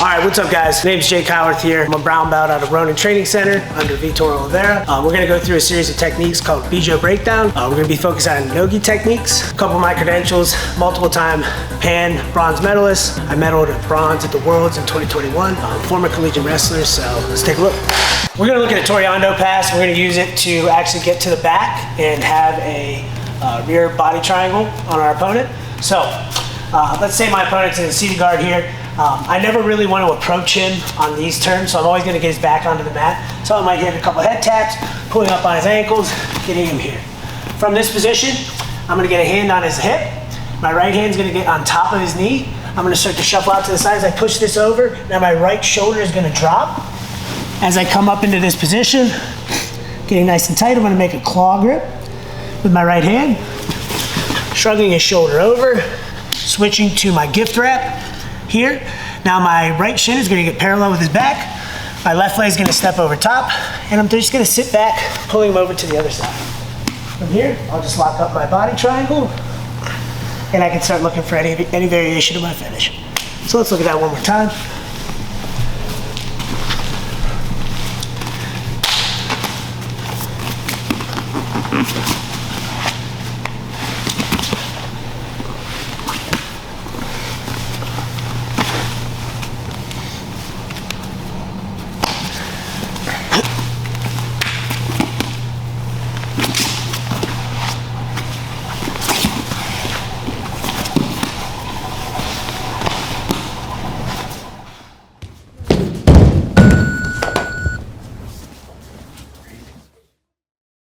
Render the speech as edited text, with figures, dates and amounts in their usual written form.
All right, what's up guys? My name's Jake Howarth here. I'm a brown belt out of Ronin Training Center under Vitor Oliveira. We're gonna go through a series of techniques called Bijo Breakdown. We're gonna be focused on nogi techniques. A couple of my credentials, multiple time Pan bronze medalist. I medaled at bronze at the Worlds in 2021. Former collegiate wrestler, so let's take a look. We're gonna look at a Toreando Pass. We're gonna use it to actually get to the back and have a rear body triangle on our opponent. So let's say my opponent's in a seated guard here. I never really want to approach him on these terms, so I'm always going to get his back onto the mat. So I might hit a couple head taps, pulling up on his ankles, getting him here. From this position, I'm going to get a hand on his hip. My right hand's going to get on top of his knee. I'm going to start to shuffle out to the side as I push this over. Now my right shoulder is going to drop. As I come up into this position, getting nice and tight, I'm going to make a claw grip with my right hand. Shrugging his shoulder over, switching to my gift wrap here. Now my right shin is going to get parallel with his back. My left leg is going to step over top, and I'm just going to sit back, pulling him over to the other side. From here, I'll just lock up my body triangle, and I can start looking for any variation of my finish. So let's look at that one more time.